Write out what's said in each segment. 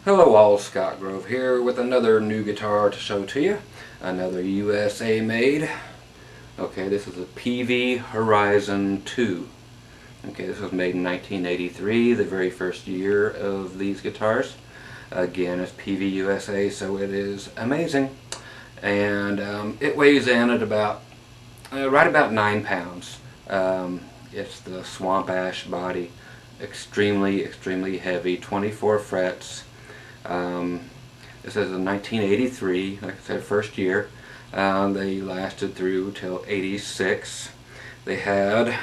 Hello all, Scott Grove here with another new guitar to show to you. Another USA made. Okay, this is a Peavey Horizon 2. Okay, this was made in 1983, the very first year of these guitars. Again, it's Peavey USA, so it is amazing. And it weighs in at about, right about 9 pounds. It's the Swamp Ash body. Extremely, extremely heavy, 24 frets. This is in 1983, like I said, first year. They lasted through till 86. They had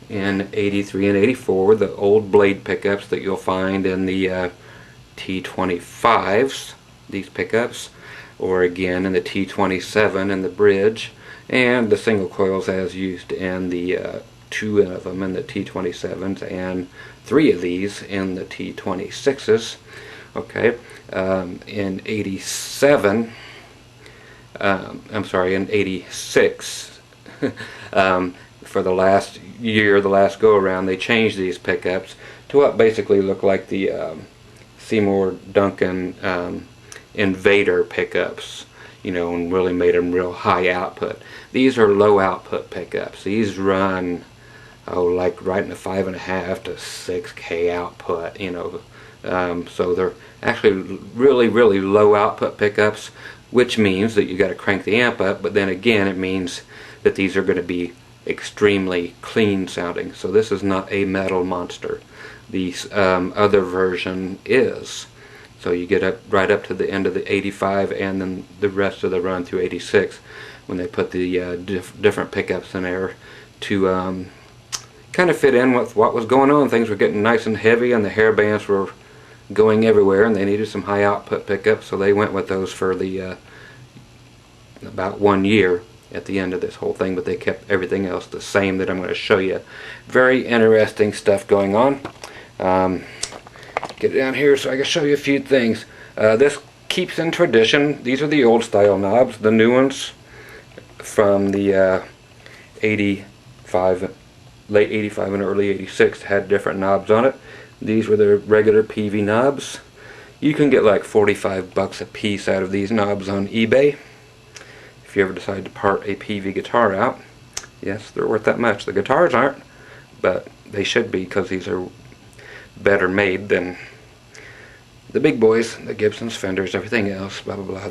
in 83 and 84 the old blade pickups that you'll find in the T25s, these pickups, or again in the T27 in the bridge, and the single coils as used in the two of them in the T27s and three of these in the T26s. Okay, in 87, I'm sorry, in 86, for the last year, the last go around, they changed these pickups to what basically look like the Seymour Duncan Invader pickups, you know, and really made them real high output. These are low output pickups. These run like right in the 5.5 to 6K output, you know. So they're actually really low output pickups, which means that you got to crank the amp up, but then again it means that these are going to be extremely clean sounding. So this is not a metal monster. The other version is. So you get up right up to the end of the 85 and then the rest of the run through 86 when they put the different pickups in there to kind of fit in with what was going on. Things were getting nice and heavy and the hair bands were going everywhere and they needed some high output pickups, so they went with those for the about 1 year at the end of this whole thing, but they kept everything else the same that I'm going to show you. Very interesting stuff going on. Get down here so I can show you a few things. This keeps in tradition. These are the old style knobs. The new ones from the 85, late 85 and early 86 had different knobs on it. These were the regular Peavey knobs. You can get like 45 bucks a piece out of these knobs on eBay if you ever decide to part a Peavey guitar out. Yes, they're worth that much. The guitars aren't, but they should be, because these are better made than the big boys, the Gibsons, Fenders, everything else, blah blah blah.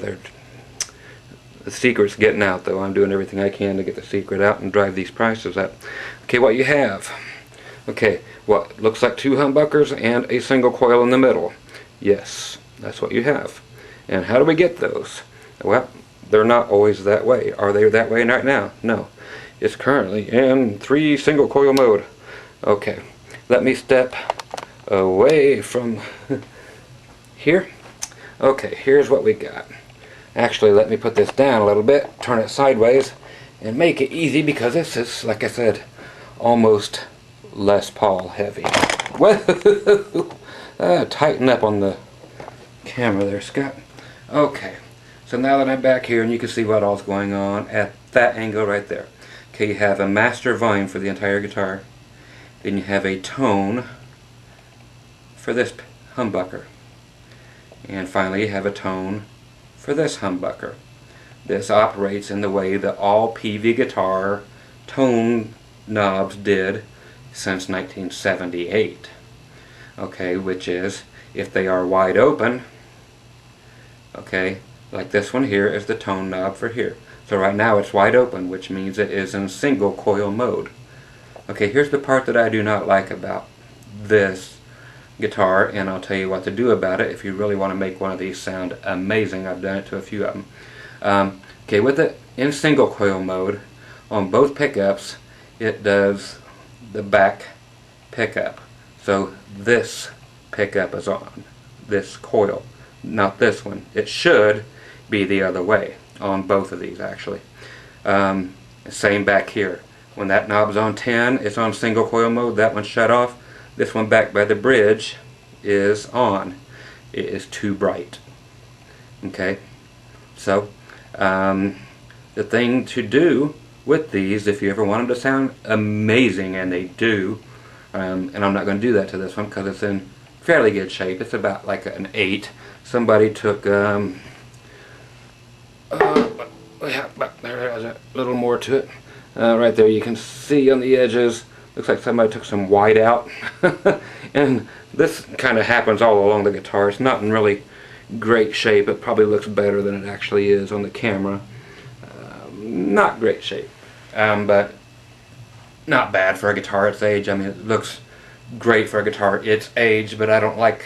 The secret's getting out, though. I'm doing everything I can to get the secret out and drive these prices up. Okay, what you have. Okay, what looks like two humbuckers and a single coil in the middle. Yes, that's what you have. And how do we get those? Well, they're not always that way. Are they that way right now? No. It's currently in 3 single coil mode. Okay, let me step away from here. Okay, here's what we got. Actually, let me put this down a little bit, turn it sideways, and make it easy, because this is, like I said, almost Les Paul heavy. Whoa! Tighten up on the camera there, Scott. Okay, so now that I'm back here and you can see what all's going on at that angle right there. Okay, you have a master volume for the entire guitar. Then you have a tone for this humbucker. And finally you have a tone for this humbucker. This operates in the way that all Peavey guitar tone knobs did since 1978. Okay, which is, if they are wide open, okay, like this one here is the tone knob for here. So right now it's wide open, which means it is in single coil mode. Okay, here's the part that I do not like about this guitar, and I'll tell you what to do about it if you really want to make one of these sound amazing. I've done it to a few of them. Okay, with it in single coil mode, on both pickups, it does the back pickup. So this pickup is on this coil, not this one. It should be the other way on both of these, actually. Same back here. When that knob's on 10, it's on single coil mode. That one's shut off. This one back by the bridge is on. It is too bright. Okay, so the thing to do with these, if you ever want them to sound amazing, and they do, and I'm not going to do that to this one because it's in fairly good shape. It's about like an 8. Somebody took yeah, there's a little more to it. Right there you can see on the edges, looks like somebody took some white out. And this kind of happens all along the guitar. It's not in really great shape. It probably looks better than it actually is on the camera. Not great shape, but not bad for a guitar its age. I mean, it looks great for a guitar its age, but I don't like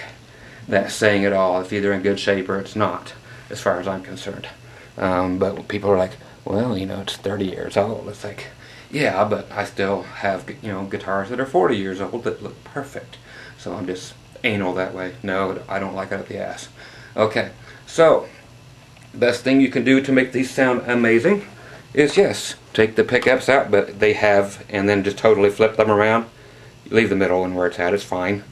that saying at all. It's either in good shape or it's not, as far as I'm concerned. But people are like, well, you know, it's 30 years old. It's like, yeah, but I still have, you know, guitars that are 40 years old that look perfect. So I'm just anal that way. No, I don't like it up the ass. Okay, so best thing you can do to make these sound amazing is, yes, take the pickups out, but they have, and then just totally flip them around. Leave the middle one where it's at, it's fine.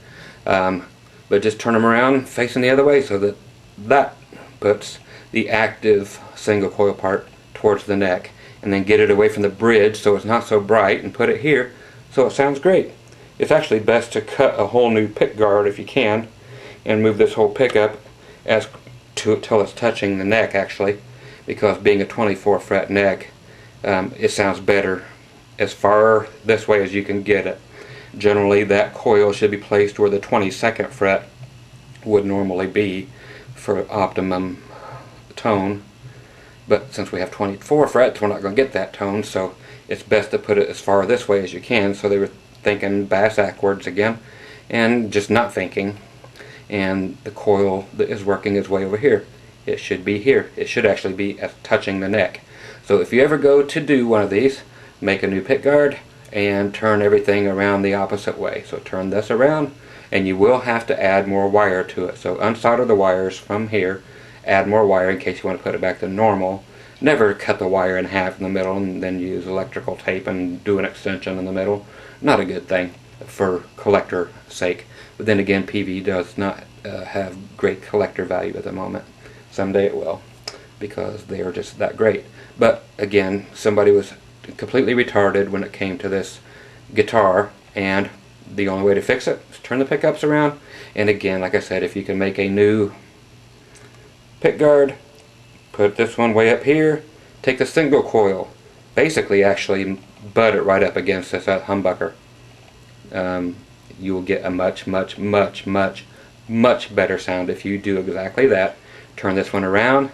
But just turn them around facing the other way so that that puts the active single coil part towards the neck, and then get it away from the bridge so it's not so bright, and put it here so it sounds great. It's actually best to cut a whole new pick guard if you can, and move this whole pickup as till it's touching the neck, actually, because being a 24 fret neck, it sounds better as far this way as you can get it. Generally that coil should be placed where the 22nd fret would normally be for optimum tone, but since we have 24 frets we're not going to get that tone, so it's best to put it as far this way as you can. So they were thinking bass backwards again, and just not thinking, and the coil that is working is way over here. It should be here. It should actually be touching the neck. So if you ever go to do one of these, make a new pick guard and turn everything around the opposite way. So turn this around, and you will have to add more wire to it. So unsolder the wires from here, add more wire in case you want to put it back to normal. Never cut the wire in half in the middle and then use electrical tape and do an extension in the middle. Not a good thing for collector sake. But then again, Peavey does not have great collector value at the moment. Someday it will, because they are just that great. But again, somebody was completely retarded when it came to this guitar, and the only way to fix it is turn the pickups around. And again, like I said, if you can make a new pick guard, put this one way up here, take the single coil, basically actually butt it right up against this humbucker. You will get a much better sound if you do exactly that. Turn this one around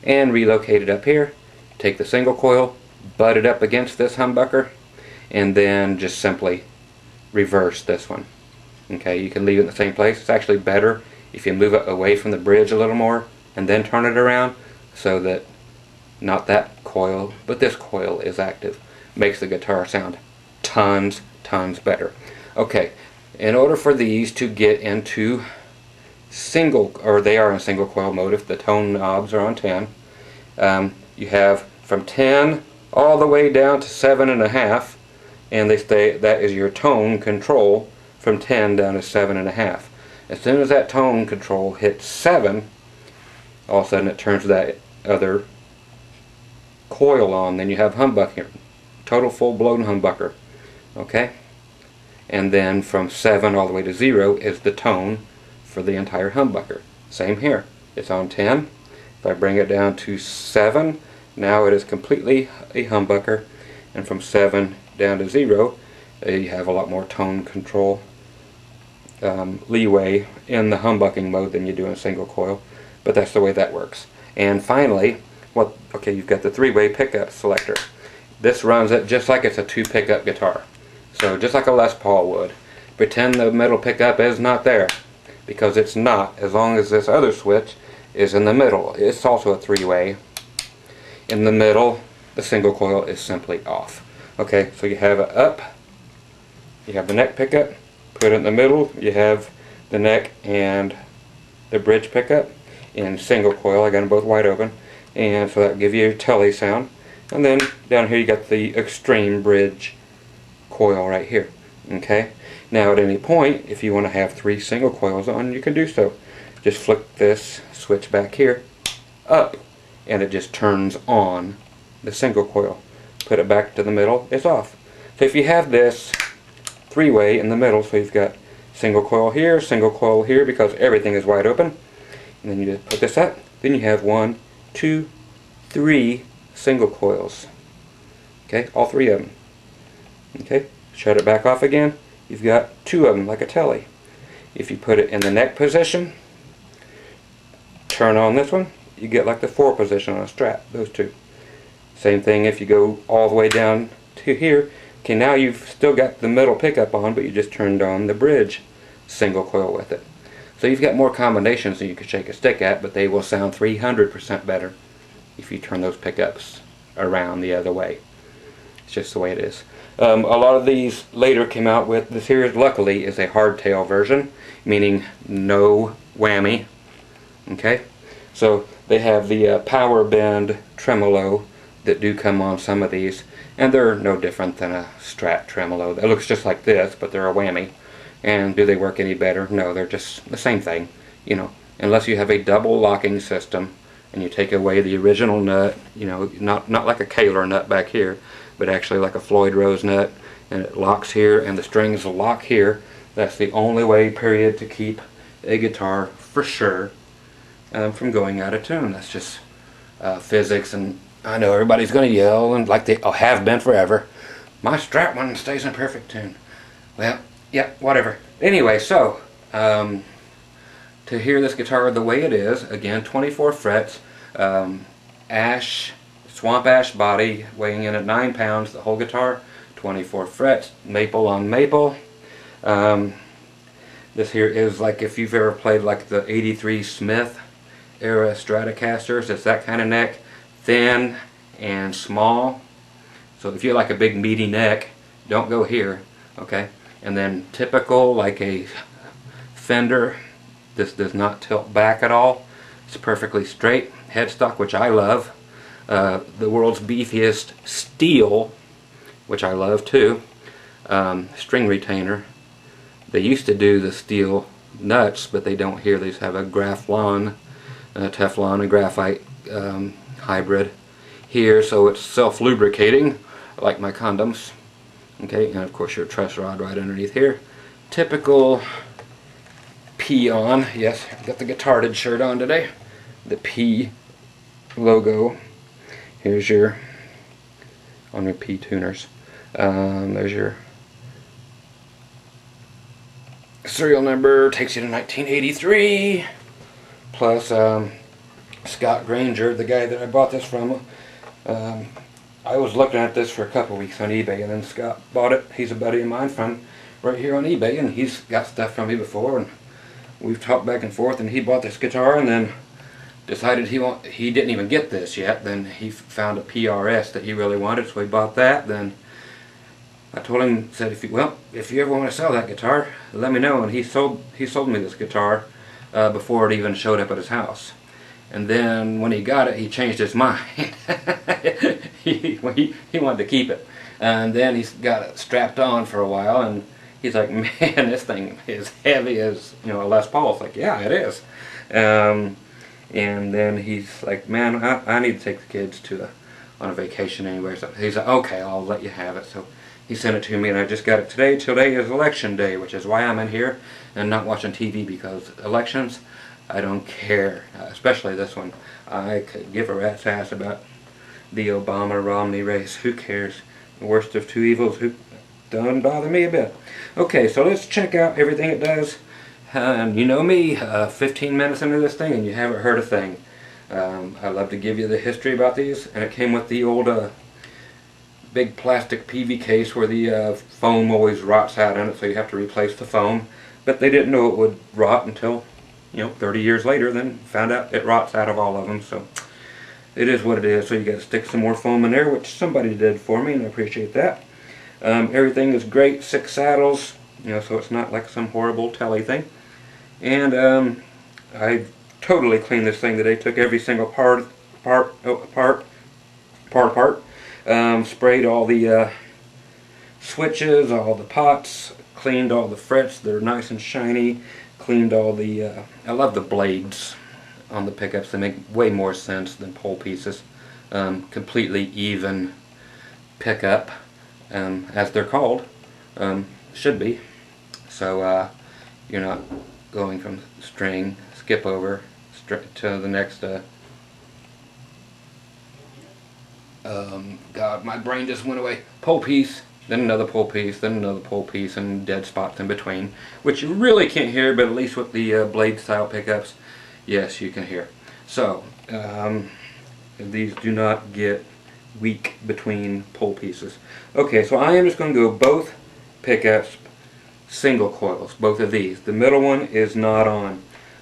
and relocate it up here. Take the single coil, butt it up against this humbucker, and then just simply reverse this one. Okay, you can leave it in the same place. It's actually better if you move it away from the bridge a little more and then turn it around, so that not that coil but this coil is active. Makes the guitar sound tons better. Okay, in order for these to get into single, or they are in single coil mode if the tone knobs are on 10, you have from 10 all the way down to 7.5, and they say that is your tone control from 10 down to 7.5. As soon as that tone control hits 7, all of a sudden it turns that other coil on. Then you have humbucker, total full-blown humbucker. Okay, and then from 7 all the way to 0 is the tone for the entire humbucker. Same here, it's on 10. If I bring it down to 7, now it is completely a humbucker, and from 7 down to 0 you have a lot more tone control leeway in the humbucking mode than you do in single coil, but that's the way that works. And finally, okay, you've got the 3-way pickup selector. This runs it just like it's a 2 pickup guitar. So just like a Les Paul would. Pretend the middle pickup is not there, because it's not, as long as this other switch is in the middle. It's also a 3-way. In the middle, the single coil is simply off. Okay, so you have it up, you have the neck pickup, put it in the middle, you have the neck and the bridge pickup in single coil. I got them both wide open, and so that will give you a telly sound. And then down here you got the extreme bridge coil right here. Okay, now at any point if you want to have 3 single coils on, you can do so. Just flick this switch back here up, and it just turns on the single coil. Put it back to the middle, it's off. So if you have this 3-way in the middle, so you've got single coil here because everything is wide open. And then you just put this up. Then you have 1, 2, 3 single coils. Okay, all 3 of them. Okay, shut it back off again. You've got 2 of them like a telly. If you put it in the neck position, turn on this one, you get like the 4 position on a strap, those 2. Same thing if you go all the way down to here. Okay, now you've still got the middle pickup on, but you just turned on the bridge single coil with it. So you've got more combinations than you could shake a stick at, but they will sound 300% better if you turn those pickups around the other way. It's just the way it is. A lot of these later came out with, this here luckily is a hardtail version, meaning no whammy. Okay, so they have the power bend tremolo that do come on some of these, and they're no different than a Strat tremolo. It looks just like this, but they're a whammy. And do they work any better? No, they're just the same thing, you know, unless you have a double locking system and you take away the original nut, you know, not like a Kaler nut back here, but actually like a Floyd Rose nut, and it locks here and the strings will lock here. That's the only way, period, to keep a guitar for sure from going out of tune. That's just physics, and I know everybody's going to yell, and like they have been forever, my Strat one stays in perfect tune. Well, yeah, whatever. Anyway, so to hear this guitar the way it is, again, 24 frets, ash, swamp ash body, weighing in at 9 pounds, the whole guitar, 24 frets, maple on maple. This here is like if you've ever played like the 83 Smith era Stratocasters, it's that kind of neck, thin and small. So if you like a big meaty neck, don't go here, okay? And then typical, like a Fender, this does not tilt back at all. It's perfectly straight. Headstock, which I love. The world's beefiest steel, which I love too. String retainer. They used to do the steel nuts, but they don't here. They just have a Teflon and graphite hybrid here, so it's self-lubricating, like my condoms. Okay, and of course your truss rod right underneath here. Typical P on. Yes, I've got the Guitarded shirt on today. The P logo. Here's your on your P tuners. There's your serial number. Takes you to 1983. Plus Scott Granger, the guy that I bought this from. I was looking at this for a couple weeks on eBay, and then Scott bought it. He's a buddy of mine from right here on eBay, and he's got stuff from me before, and we've talked back and forth, and he bought this guitar and then decided he didn't even get this yet. Then he found a PRS that he really wanted, so he bought that. Then I told him, said, if you ever want to sell that guitar, let me know. And he sold me this guitar before it even showed up at his house. And then when he got it, he changed his mind. he wanted to keep it. And then he got it strapped on for a while, and he's like, man, this thing is heavy as, you know, a Les Paul. It's like, yeah, it is. And then he's like, man, I need to take the kids on a vacation anywhere. So he's like, okay, I'll let you have it. So he sent it to me, and I just got it today. Today is election day, which is why I'm in here and not watching TV, because elections, I don't care, especially this one. I could give a rat's ass about the Obama-Romney race. Who cares? The worst of two evils. Who doesn't bother me a bit. Okay, so let's check out everything it does. And you know me, 15 minutes into this thing and you haven't heard a thing. I love to give you the history about these, and it came with the old big plastic Peavey case where the foam always rots out in it, so you have to replace the foam. But they didn't know it would rot until, 30 years later, then found out it rots out of all of them. So it is what it is. So you got to stick some more foam in there, which somebody did for me, and I appreciate that. Everything is great. 6 saddles, so it's not like some horrible telly thing. And I totally cleaned this thing today. Took every single part apart. Sprayed all the switches, all the pots. Cleaned all the frets. They're nice and shiny. Cleaned all the, I love the blades on the pickups. They make way more sense than pole pieces. Completely even pickup, as they're called. Should be. So, You're not going from string, skip over, to the next, God, my brain just went away, pole piece, then another pole piece, then another pole piece, and dead spots in between, which you really can't hear, but at least with the blade style pickups, yes, you can hear. So, these do not get weak between pole pieces. Okay, so I am just going to go both pickups single coils, both of these. The middle one is not on.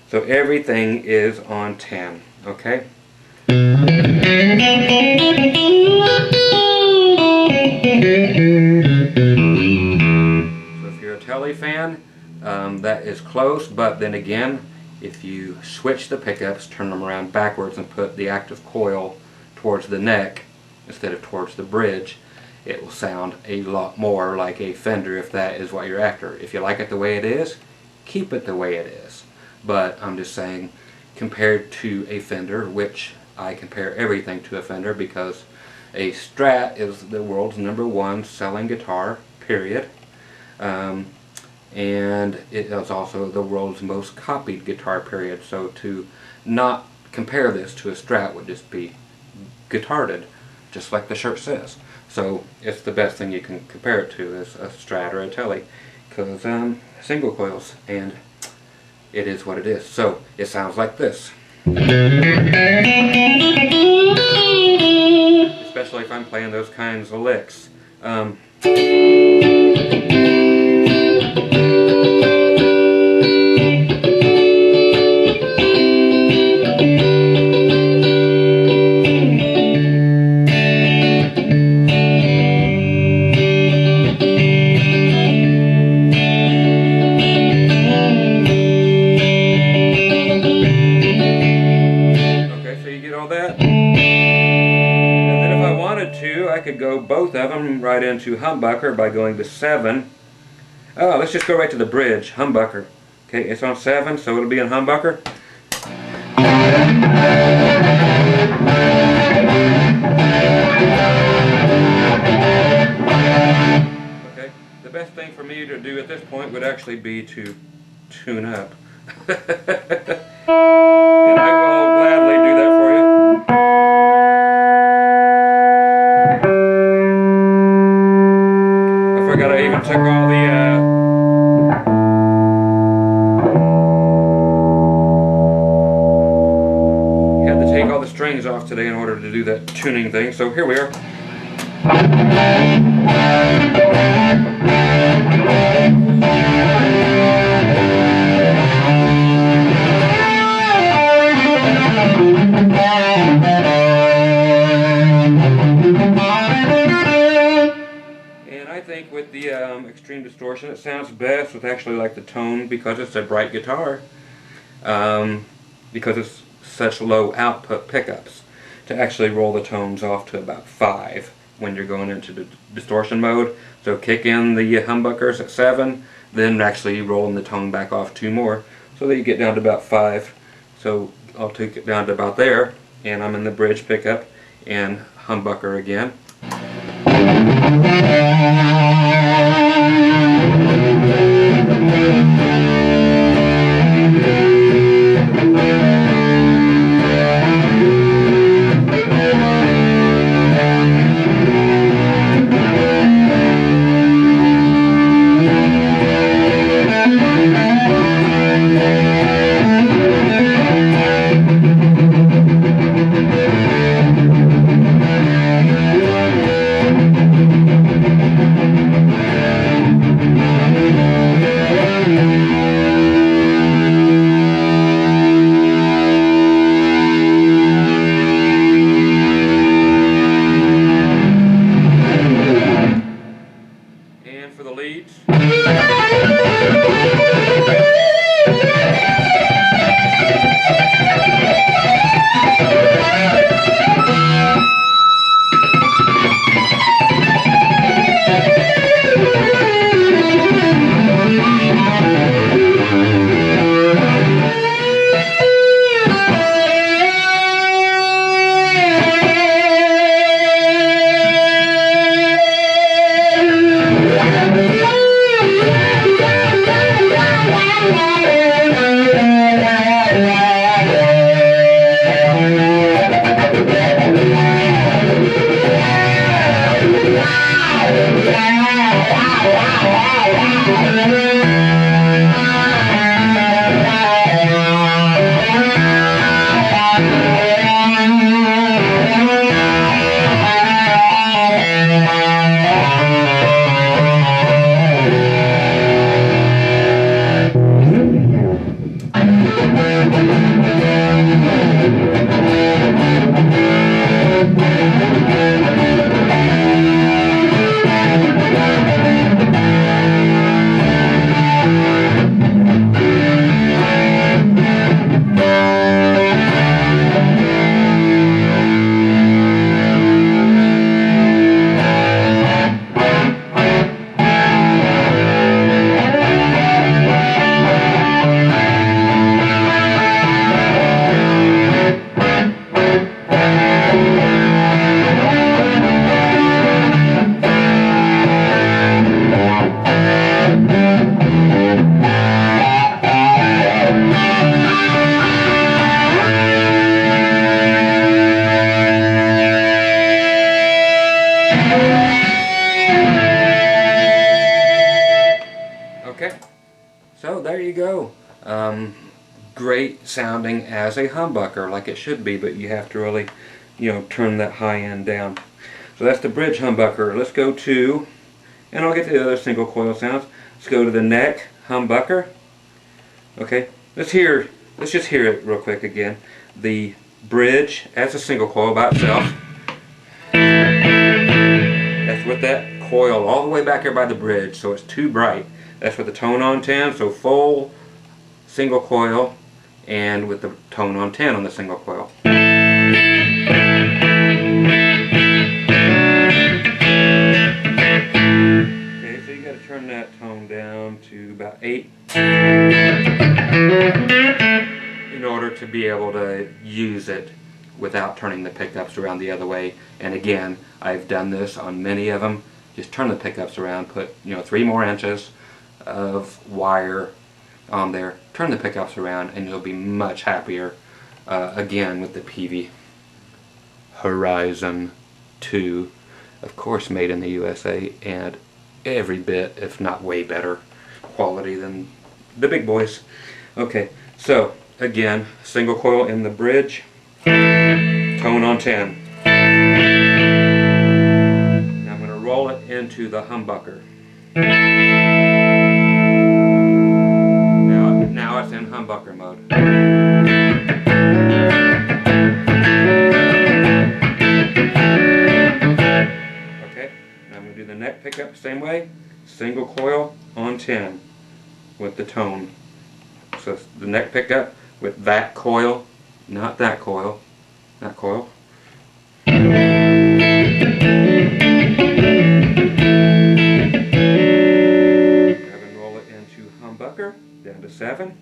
So everything is on 10, okay? So if you're a Telly fan, that is close, but then again, if you switch the pickups, turn them around backwards and put the active coil towards the neck instead of towards the bridge, it will sound a lot more like a Fender if that is what you're after. If you like it the way it is, keep it the way it is. But I'm just saying, compared to a Fender, which I compare everything to a Fender because a Strat is the world's #1 selling guitar, period. And it is also the world's most copied guitar, period. So to not compare this to a Strat would just be guitarded, just like the shirt says. So it's the best thing you can compare it to is a Strat or a Telly, because single coils, and it is what it is. So it sounds like this. Especially if I'm playing those kinds of licks. I could go both of them right into Humbucker by going to 7. Oh, let's just go right to the bridge, Humbucker. Okay, it's on 7, so it'll be in Humbucker. Okay, the best thing for me to do at this point would actually be to tune up. And I will gladly do that for you. I even took all the had to take all the strings off today in order to do that tuning thing, so here we are. With the extreme distortion, it sounds best with actually like the tone, because it's a bright guitar, because it's such low output pickups, to actually roll the tones off to about 5 when you're going into the distortion mode. So kick in the humbuckers at 7, then actually rolling the tone back off 2 more, so that you get down to about 5. So I'll take it down to about there, and I'm in the bridge pickup and humbucker again. great sounding as a humbucker, like it should be, but you have to really, you know, turn that high end down. So that's the bridge humbucker. Let's go to, and I'll get to the other single coil sounds. Let's go to the neck humbucker. Okay, let's just hear it real quick again. The bridge as a single coil by itself. That's with that coil all the way back here by the bridge, so it's too bright. That's with the tone on 10, so full single coil, and with the tone on 10 on the single coil. Okay, so you got to turn that tone down to about 8 in order to be able to use it without turning the pickups around the other way. And again, I've done this on many of them. Just turn the pickups around, put 3 more inches of wire on there, turn the pickups around, and you'll be much happier. Again, with the Peavey Horizon 2, of course made in the USA, and every bit, if not way better quality than the big boys. Okay, so again, single coil in the bridge, tone on 10. Now I'm going to roll it into the humbucker. Now it's in humbucker mode. Okay, now I'm going to do the neck pickup the same way. Single coil on 10 with the tone. So the neck pickup with that coil, not that coil, that coil. Have and roll it into humbucker, down to 7.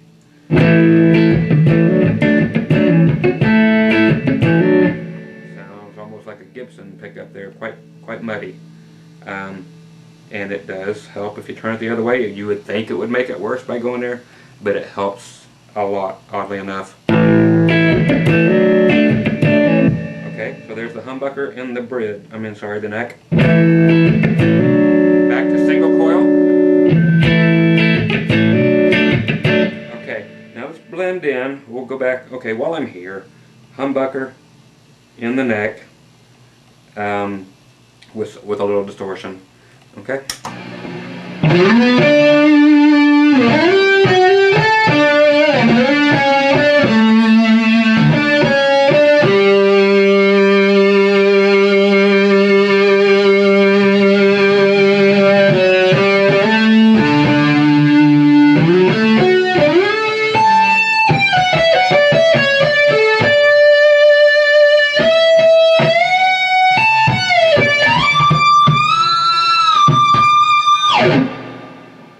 Sounds almost like a Gibson pickup there, quite muddy. And it does help if you turn it the other way. You would think it would make it worse by going there, but it helps a lot, oddly enough. Okay, so there's the humbucker in the bridge. the neck. Back to single coil. Okay, now let's blend in. We'll go back. Okay, while I'm here, humbucker in the neck with a little distortion. Okay.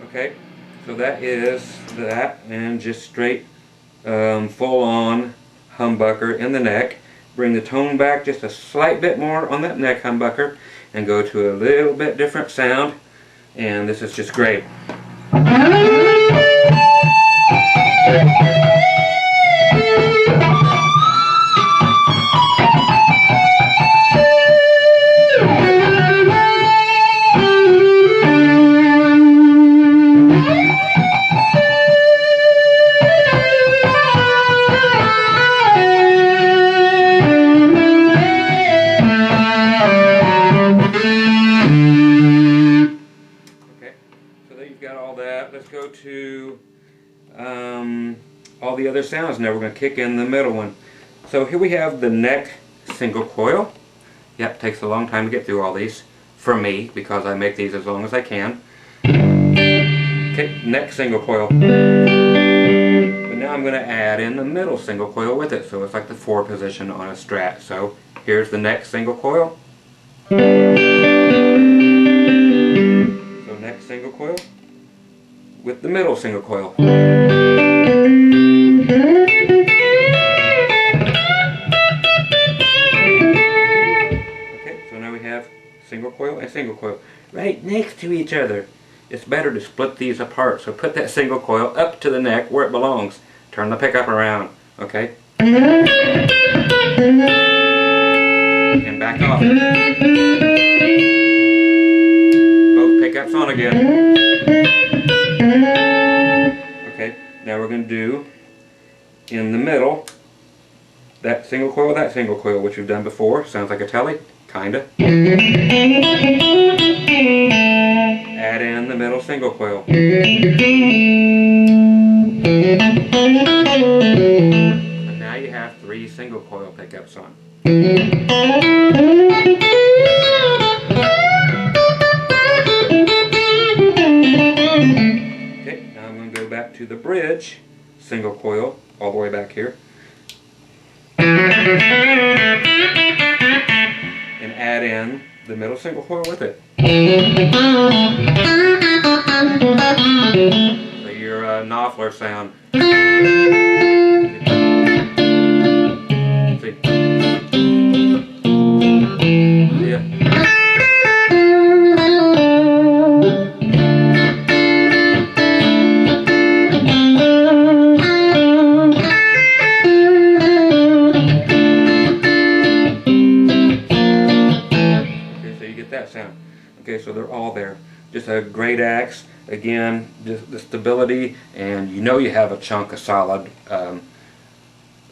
Okay, so that is that, and just straight full-on humbucker in the neck. Bring the tone back just a slight bit more on that neck humbucker and go to a little bit different sound, and this is just great. Let's go to all the other sounds. Now we're going to kick in the middle one. So here we have the neck single coil. Yep, takes a long time to get through all these for me because I make these as long as I can. Okay, neck single coil. But now I'm going to add in the middle single coil with it, so it's like the 4 position on a Strat. So here's the neck single coil. So neck single coil with the middle single coil. Okay, so now we have single coil and single coil right next to each other. It's better to split these apart, so put that single coil up to the neck where it belongs. Turn the pickup around, okay? And back off. Both pickups on again. Okay, now we're going to do in the middle, that single coil, which we've done before. Sounds like a telly, kinda. Add in the middle single coil. So now you have 3 single coil pickups on. Okay, now I'm going to go back to the bridge single coil all the way back here. And add in the middle single coil with it. So your Knopfler sound. See? Yeah. That sound. Okay, so they're all there. Just a great axe. Again, just the stability, and you know you have a chunk of solid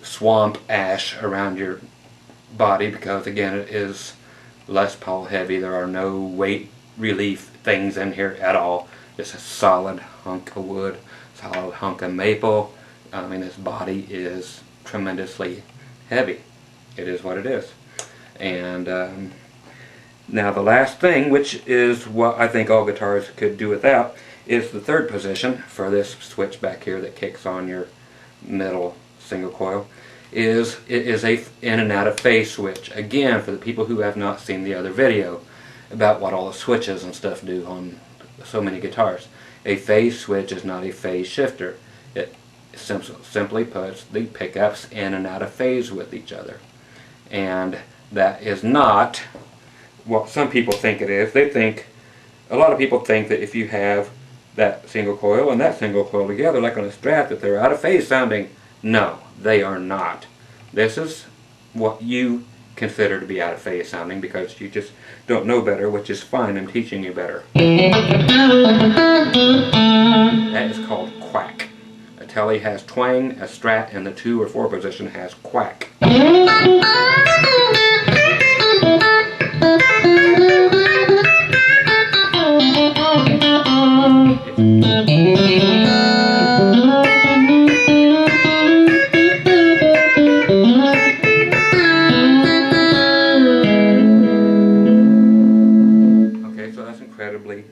swamp ash around your body, because again it is Les Paul heavy. There are no weight relief things in here at all. Just a solid hunk of wood, solid hunk of maple. I mean, this body is tremendously heavy. It is what it is. And now the last thing, which is what I think all guitars could do without, is the third position for this switch back here that kicks on your middle single coil. It is a in and out of phase switch. Again, for the people who have not seen the other video about what all the switches and stuff do on so many guitars. A phase switch is not a phase shifter. It simply puts the pickups in and out of phase with each other. And that is not what some people think it is. A lot of people think that if you have that single coil and that single coil together, like on a Strat, that they're out of phase sounding. No, they are not. This is what you consider to be out of phase sounding because you just don't know better, which is fine. I'm teaching you better. That is called quack. A Telly has twang, a Strat in the 2 or 4 position has quack.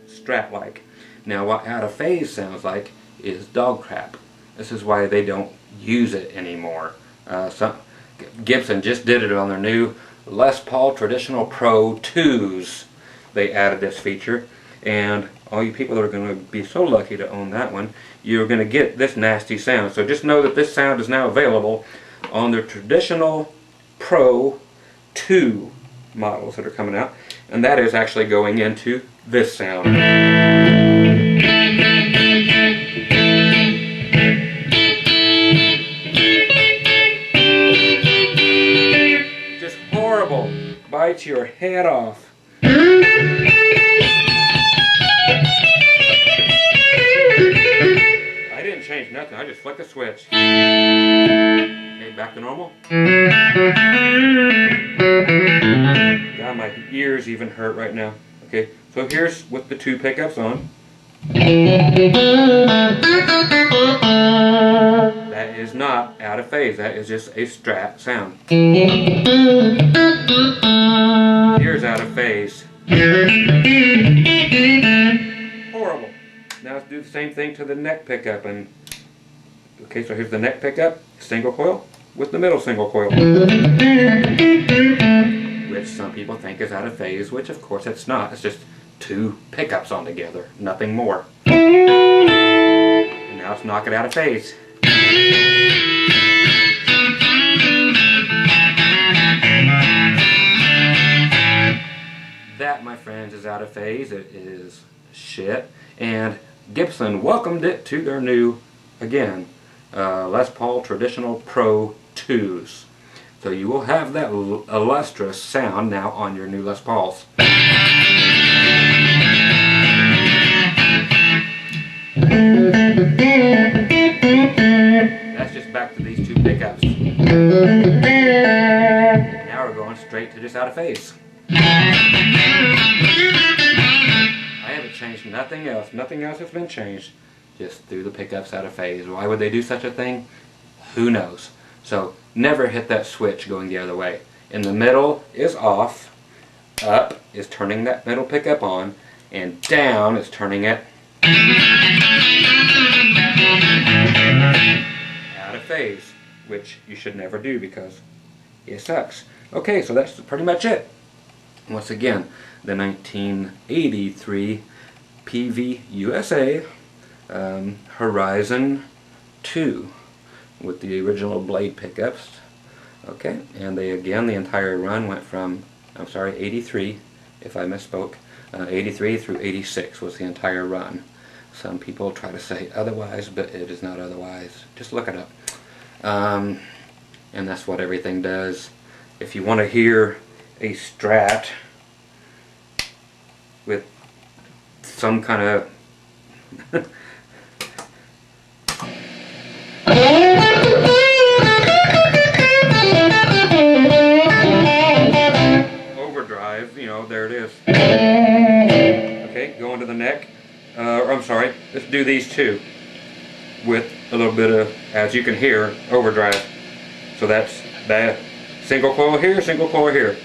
Strat-like. Now what out of phase sounds like is dog crap. This is why they don't use it anymore. Gibson just did it on their new Les Paul Traditional Pro 2s. They added this feature, and all you people that are going to be so lucky to own that one, you're going to get this nasty sound. So just know that this sound is now available on their Traditional Pro 2 models that are coming out, and that is actually going into this sound. Just horrible. Bites your head off. I didn't change nothing. I just flicked a switch. Okay, back to normal. God, my ears even hurt right now. Okay, so here's with the 2 pickups on. That is not out of phase. That is just a Strat sound. Here's out of phase. Horrible. Now let's do the same thing to the neck pickup. And okay, so here's the neck pickup, single coil with the middle single coil, which some people think is out of phase, which of course it's not. It's just 2 pickups on together, nothing more. And now let's knock it out of phase. That, my friends, is out of phase. It is shit. And Gibson welcomed it to their new, again, Les Paul Traditional Pro 2s. So you will have that illustrious sound now on your new Les Pauls. That's just back to these two pickups. Now we're going straight to just out of phase. I haven't changed nothing else. Nothing else has been changed. Just threw the pickups out of phase. Why would they do such a thing? Who knows? So never hit that switch going the other way. In the middle is off. Up is turning that middle pickup on. And down is turning it out of phase, which you should never do because it sucks. Okay, so that's pretty much it. Once again, the 1983 Peavey USA Horizon 2 with the original blade pickups. Okay, and they again, the entire run went from, I'm sorry, 83, if I misspoke, 83 through 86 was the entire run. Some people try to say otherwise, but it is not otherwise. Just look it up. And that's what everything does. If you want to hear a Strat with some kind of overdrive, you know, there it is. Okay, go into the neck. Or I'm sorry, let's do these two with a little bit of, as you can hear, overdrive. So that's that. Single coil here, single coil here.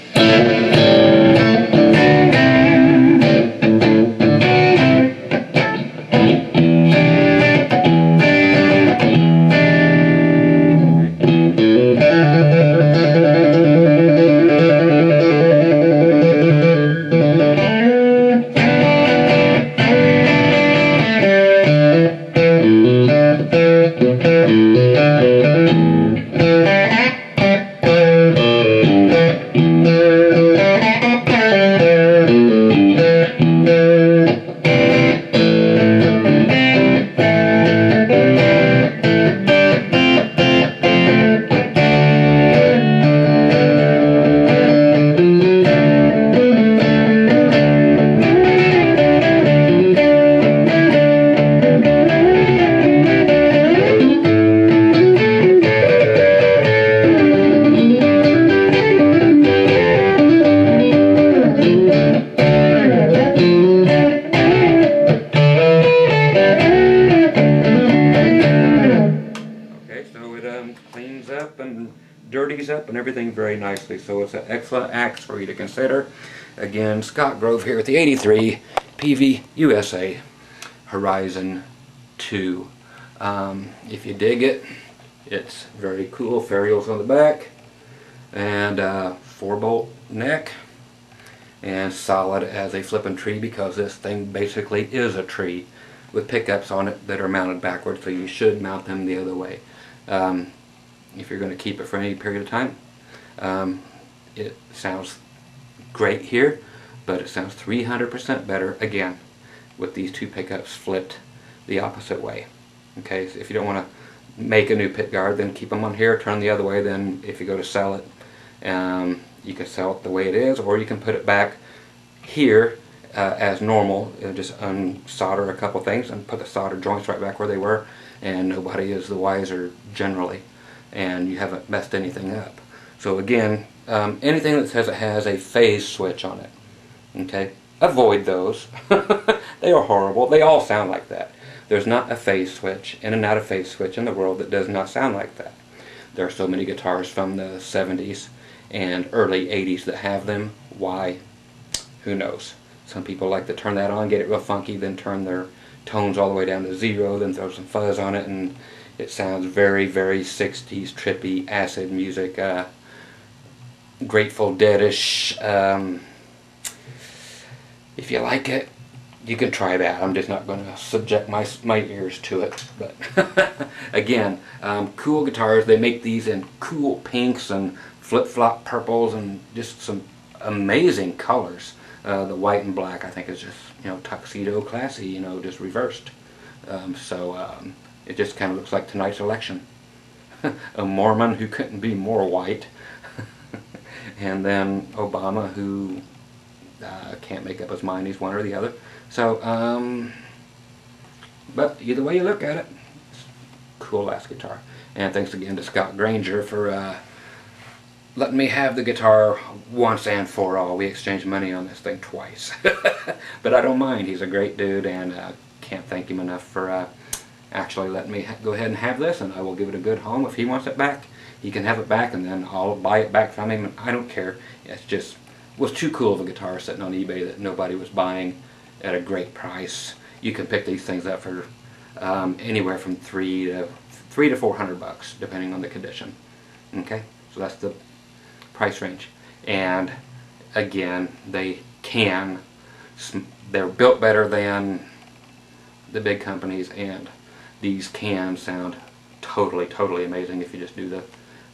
Cleans up and dirties up and everything very nicely, so it's an excellent axe for you to consider. Again, Scott Grove here with the 83 Peavey USA Horizon 2. If you dig it, it's very cool. Ferrules on the back and 4-bolt neck, and solid as a flippin' tree, because this thing basically is a tree with pickups on it that are mounted backwards, so you should mount them the other way. If you're going to keep it for any period of time. It sounds great here, but it sounds 300% better again with these two pickups flipped the opposite way. Okay, so if you don't want to make a new pick guard, then keep them on here, turn the other way. Then if you go to sell it, you can sell it the way it is, or you can put it back here as normal. Just unsolder a couple things and put the solder joints right back where they were, and nobody is the wiser generally, and you haven't messed anything up. So again, anything that says it has a phase switch on it, okay, avoid those. They are horrible. They all sound like that. There's not a phase switch, in and out of phase switch in the world that does not sound like that. There are so many guitars from the 70s and early 80s that have them. Why? Who knows? Some people like to turn that on, get it real funky, then turn their tones all the way down to 0, then throw some fuzz on it, and it sounds very, very 60s trippy acid music, Grateful Dead-ish. If you like it, you can try that. I'm just not going to subject my ears to it. But again, cool guitars. They make these in cool pinks and flip-flop purples and just some amazing colors. The white and black, I think, is just, you know, tuxedo classy, you know, just reversed. It just kind of looks like tonight's election. A Mormon who couldn't be more white. And then Obama, who can't make up his mind, he's one or the other. So, but either way you look at it, it's a cool ass guitar. And thanks again to Scott Granger for letting me have the guitar once and for all. We exchanged money on this thing twice. But I don't mind. He's a great dude, and can't thank him enough for actually letting me go ahead and have this, and I will give it a good home. If he wants it back, he can have it back, and then I'll buy it back from him. I don't care. It's just was too cool of a guitar sitting on eBay that nobody was buying at a great price. You can pick these things up for anywhere from $300 to $400, depending on the condition. Okay, so that's the price range. And again, they're built better than the big companies, and these can sound totally amazing if you just do the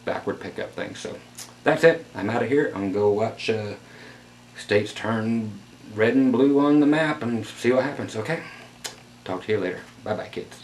backward pickup thing. So that's it. I'm out of here. I'm gonna go watch states turn red and blue on the map and see what happens. Okay, talk to you later. Bye bye, kids.